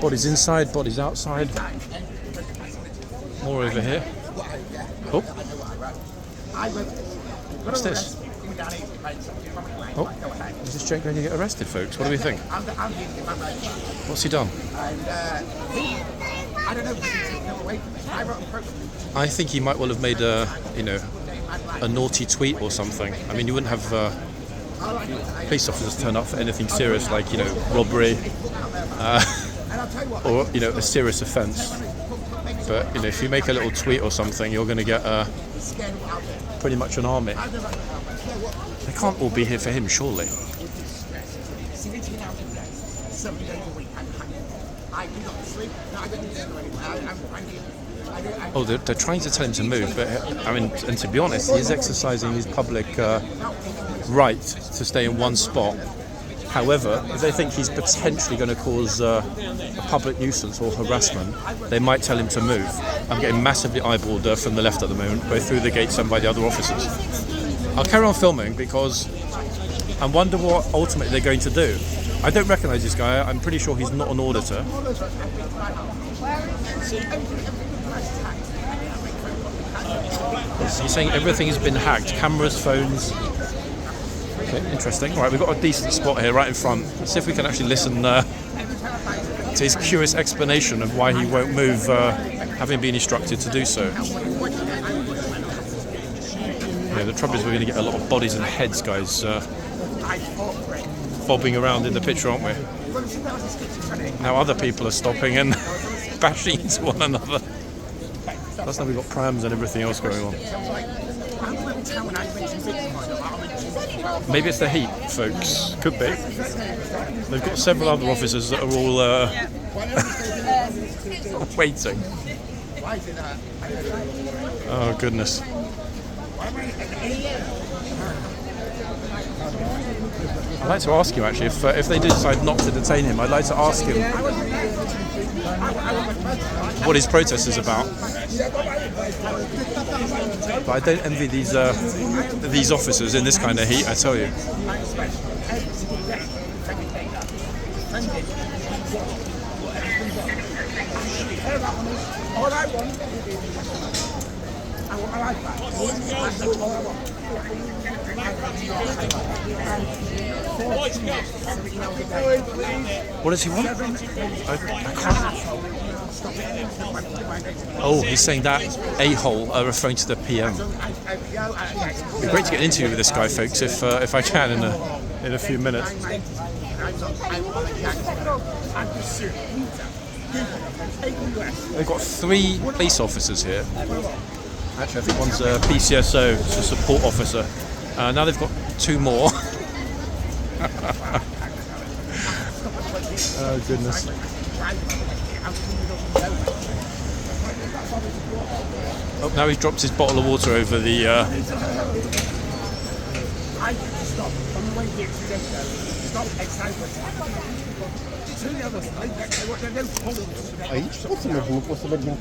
Bodies inside, bodies outside. More over here. Oh. What's this? Oh, is this Gent going to get arrested, folks? What do we think? What's he done? I think he might well have made a naughty tweet or something. I mean, you wouldn't have police officers turn up for anything serious like, robbery or, a serious offence. But, if you make a little tweet or something, you're going to get pretty much an army. They can't all be here for him, surely. Oh, they're trying to tell him to move, but and to be honest, he is exercising his public right to stay in one spot. However, if they think he's potentially going to cause a public nuisance or harassment, they might tell him to move. I'm getting massively eyeballed from the left at the moment, both through the gates and by the other officers. I'll carry on filming because I wonder what ultimately they're going to do. I don't recognise this guy. I'm pretty sure he's not an auditor. He's saying everything has been hacked. Cameras, phones. Okay, interesting. All right, we've got a decent spot here right in front. Let's see if we can actually listen to his curious explanation of why he won't move, having been instructed to do so. Yeah, the trouble is we're going to get a lot of bodies and heads, guys, bobbing around in the picture, aren't we? Now other people are stopping and bashing into one another. Plus now we've got prams and everything else going on. Maybe it's the heat, folks. Could be. They've got several other officers that are all waiting. Oh, goodness. I'd like to ask him, actually, if they do decide not to detain him, I'd like to ask him what his protest is about. But I don't envy these officers in this kind of heat, I tell you. What does he want? I can't. Oh, he's saying that a-hole, referring to the PM. It'd be great to get an interview with this guy, folks, if I can in a few minutes. They've got 3 police officers here. Actually, I think one's a PCSO, it's a support officer. Now they've got 2 more. Oh, goodness. Oh, now he's dropped his bottle of water over the...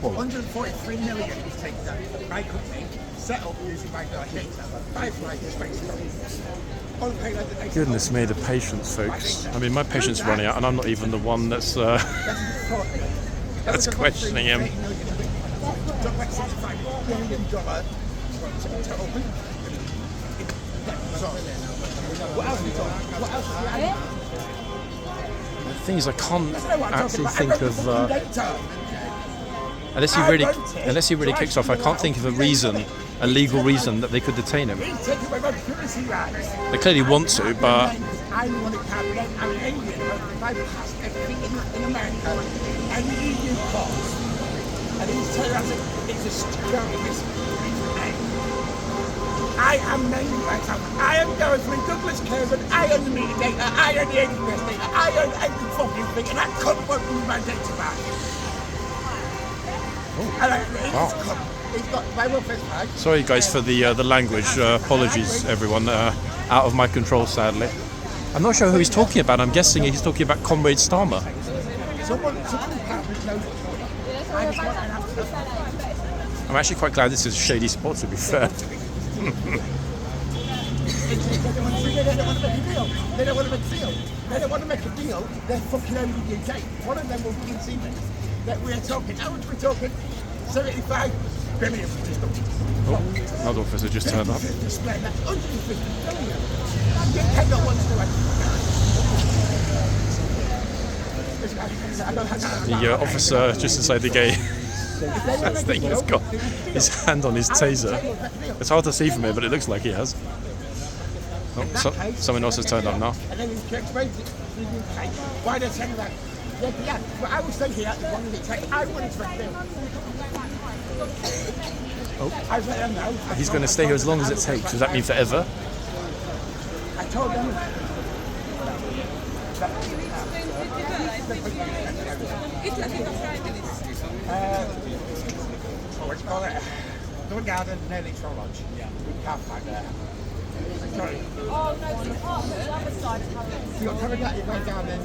$143 million is taken out by company, set up using by data, by fighters, basically. Goodness me, the patience, folks. I mean, my patience is running out, and I'm not even the one that's questioning him. The thing is, I can't actually think of unless he really kicks off. I can't think of a legal reason that they could detain him. They clearly want to, but I am named myself. I am going through Douglas Coburn. I own the media data. I own the ADPS data. I own every fucking thing, and I couldn't work with my data back. Sorry, guys, for the language. Apologies, everyone. Out of my control, sadly. I'm not sure who he's talking about. I'm guessing he's talking about Comrade Starmer. I'm actually quite glad this is a shady spot, to be fair. They don't want to make a deal. They don't want to make a deal. They're fucking over the UK. One of them will fucking see me. That we're talking. How much we're talking? 75 billion. Just Another officer just turned up. Just split that 150 billion. UK don't want to do it. The officer just inside the gate, I think he's got his hand on his taser. It's hard to see from here, but it looks like he has. Oh, someone else has turned up now. And then he explains it to the UK. Why don't you say that? Yeah, but I was thinking as long as it takes, I want to film. I let them know. He's going to stay here as long as it takes. Does that mean forever? I told them. What do you call it? The garden near the Troll Lodge. Yeah. We can't find it. Sorry. Oh, no, you can't. The other side of Harrods. You're coming down, you're going down there. I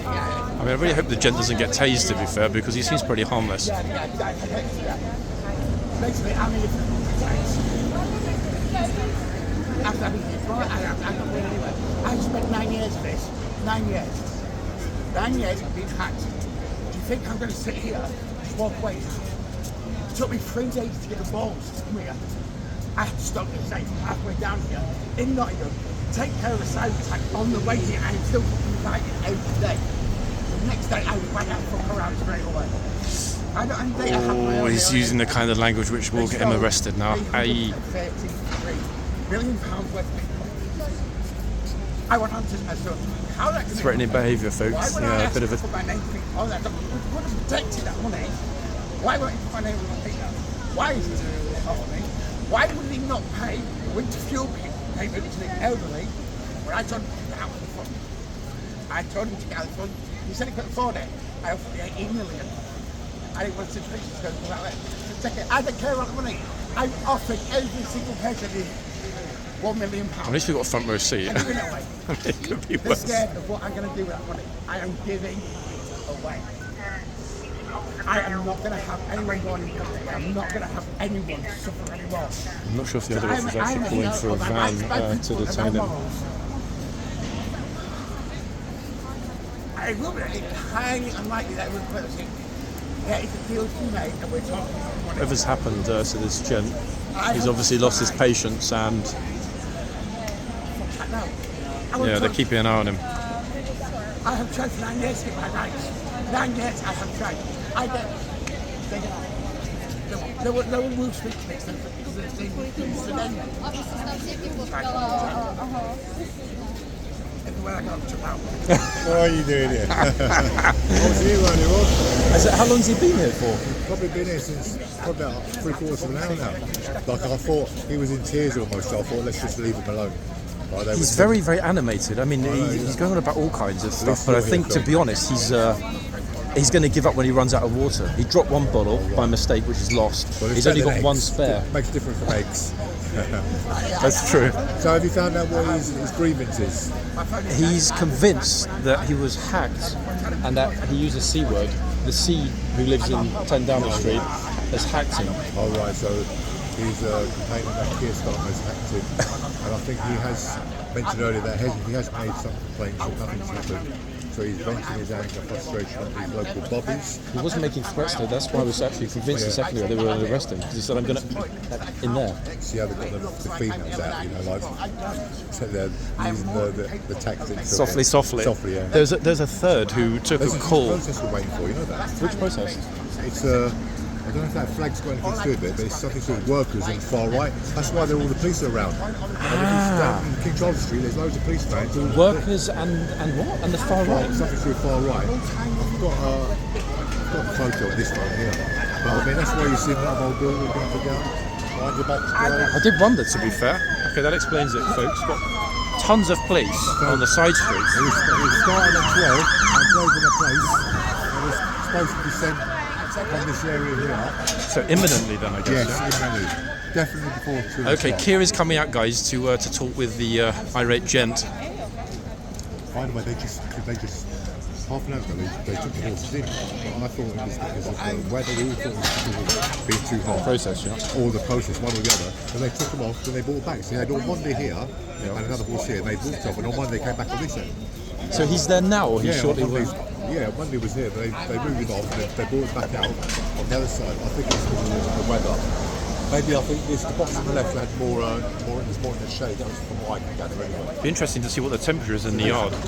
mean, I really hope the gent doesn't get tased, to be fair, because he seems pretty harmless. Yeah. Basically, I'm in the after having this, right? I'm not going anywhere. I spent 9 years of this. 9 years. 9 years of being hacked. Do you think I'm going to sit here and walk away? It took me 3 days to get the balls to come here. I had to stop the safe halfway down here in Nottingham, take care of a cyber attack on the way here, and I'm still fucking fighting every day. The next day I went out fuck around straight away. He's using the kind of language which will get him arrested now. £33 billion worth of people. I want answers as to how that can Threatening behaviour, folks. Yeah, a bit of a. All that. We would have protected that money. Why won't you put my name on the paper? Why is it on me? Why would he not pay winter fuel payment to the elderly when I told him to get out of the fund? I told him to get out of the fund. He said he couldn't afford it. I offered the 18 million. I didn't want to situation to go about it. I don't care about the money. I offered every single person £1 million. At least we've got a front row seat. I'm giving it away. It could be They're worse. scared of what I'm going to do with that money. I am giving it away. I am not going to have anyone going in custody. I'm not going to have anyone suffer anymore. I'm not sure if the other officer's actually calling for a van to detain him. It will be highly unlikely that it will put us in. Yeah, it's a deal to be made, and we're talking about money. Whatever's happened to this gent, he's obviously lost his patience, and yeah, they're keeping an eye on him. I have tried for 9 years to get my rights. 9 years I have tried. I get. No one will speak to me because they're saying everywhere I go, I'm out. What are you doing here? What's he running off? How long's he been here for? Probably been here since probably about 3/4 of an hour now. Like I thought he was in tears almost, so I thought let's just leave him alone. Like, He's very, very animated. I mean, he's going on about all kinds of stuff, but I think, to be honest, he's going to give up when he runs out of water. He dropped one bottle by mistake, which is lost. Well, he's only got eggs. one spare. It makes a difference from eggs. That's true. So have you found out what his grievance is? He's convinced that he was hacked and that he used a C word. The C who lives in 10 Downing Street has hacked him. Oh right, so he's complaining that Keir Starmer has hacked him. And I think he has mentioned earlier that he has made some complaints that nothing's happened. So he's venting his anger, frustration on these local bobbies. He wasn't making threats though, that's why I was actually convinced a second ago they were going to arrest him. Because he said, I'm going to, in there. See how they got the females out, you know, like, so they're using the tactics. Softly. Softly, yeah. There's a third who took There's a a call. process we're waiting for, you know that? Which process? It's I don't know if that flag's got anything to do with it, but it's something to do with workers on the far right. That's why all the police are around. And if it's down in King Charles Street, there's loads of police vans. Workers and what? And the far right? Something to do with far right. I've got a photo of this one here. But I mean, that's why you see that old building being put down. Behind your back I did wonder, to be fair. Okay, that explains it, folks. Got tons of police on the side streets. It was starting at 12 and drove in a place. It was supposed to be sent on this area here. So imminently then, I guess. Yes, imminently. Definitely before 2 Okay, o'clock. Keir is coming out, guys, to talk with the irate gent. By the way, they just half an hour ago they took the horses in. I thought it was because of the weather. We all thought it was being too hot. Process, yeah. Or the process, one or the other. And they took them off, then they brought back. So they had on Monday here and another horse here, and they walked off, and on Monday they came back on this end. So he's there now, or he Yeah, shortly Monday, will? yeah, Monday was here, but they moved him off and they brought him back out on the other side. I think it's because of the weather. Maybe I think the box on the left had more in the shade. That was from what I can gather anyway. Be interesting to see what the temperature is in the yard. Yeah,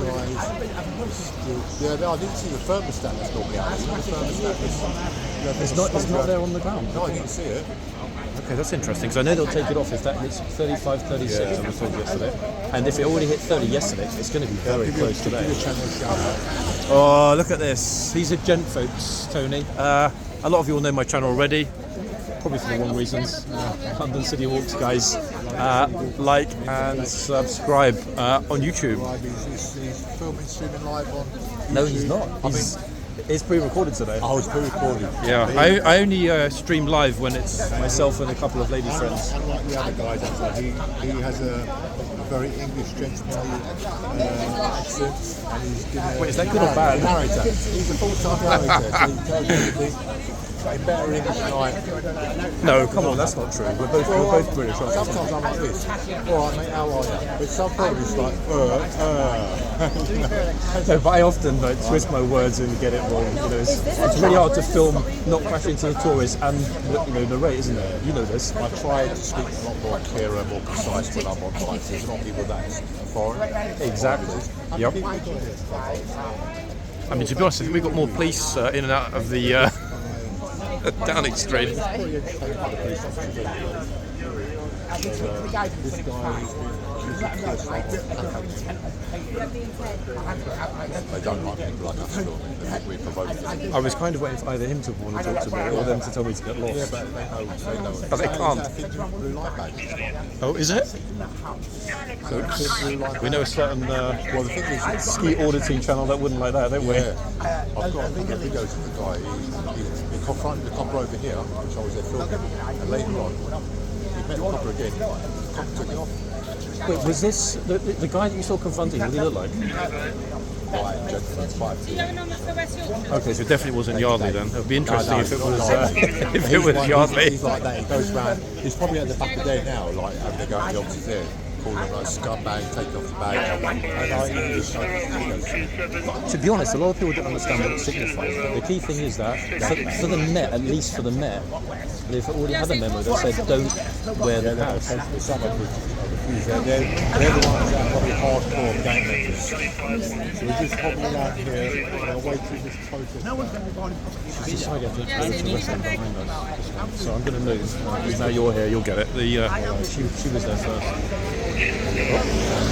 no, I didn't see the thermostat that's normally out. The thermostat is, It's not there on the ground. No, I didn't see it. Okay, that's interesting, because I know they'll take it off if that hits 35, 36, Yeah. I was told yesterday. And if it already hit 30 yesterday, it's going to be very close today. Give your channel a shout out. Oh, look at this. These are Gent folks, Tony. A lot of you all know my channel already, probably for the wrong reasons. London City Walks, guys. Like and subscribe on YouTube. He's filming, streaming live on YouTube. No, he's not. It's pre-recorded today. Oh, it's pre-recorded. Yeah, I only stream live when it's myself and a couple of lady friends. Unlike the other guys, actually, he has a very English gentleman accent, and he's gonna. Wait, is that good or bad? Narrator. He's a full-time narrator, so he tells you everything in better English than I. No, come on, that's not true. We're both British, aren't we? Sometimes I'm like this. All right, mate, how are you? But sometimes it's like, No, but I often twist my words and get it wrong. You know, it's really hard to film, not crash into the tourists, and narrate, isn't it? You know this. I try to speak a lot more clearer, more precise when I'm on site. There's not people that is foreign. Exactly. Yep. I mean, to be honest, I think we've got more police in and out of the Downing Street. This guy they don't like people like us, so they think we provoke them. I was kind of waiting for either him to want to talk to me or them to tell me to get lost. Yeah, but they know. But they can't. I think blue light badges. Oh, is it? So We know a certain well, the thing is, ski auditing channel that wouldn't like that, don't we? yeah, I've got a couple of videos of the guy. He confronted the copper over here, which I was there filming, and later on, he met the copper again. The copper took it off. Wait, was this the guy that you saw confronting? What did he look like? Right, gentleman's fight. Okay, so it definitely wasn't Yardley then. It would be interesting if it was if it He's was like- Yardley. He's like that. He goes round. He's probably at the back of there now, like having a go at the officers there, calling them like scumbag, taking off the bag. And I just showed videos. To be honest, a lot of people don't understand what it signifies. But the key thing is that for the Met, at least for the Met, they've already had a memo that said don't wear the house. Some of they're the ones that are probably hardcore gang members. So we're just hopping around here, waiting this protest. Just I get to wrestling behind us. So I'm going to move. Now you're here, you'll get it. She was there first.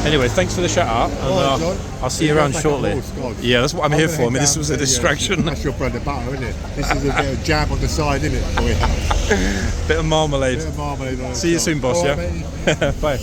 Anyway, thanks for the shout out, and I'll see you around shortly. Yeah, that's what I'm here for. I mean, this was a distraction. That's your bread and butter, isn't it? This is a bit of jam on the side, isn't it? Bit of marmalade. Bit of marmalade on it. See you soon, boss. All Yeah. right, Bye.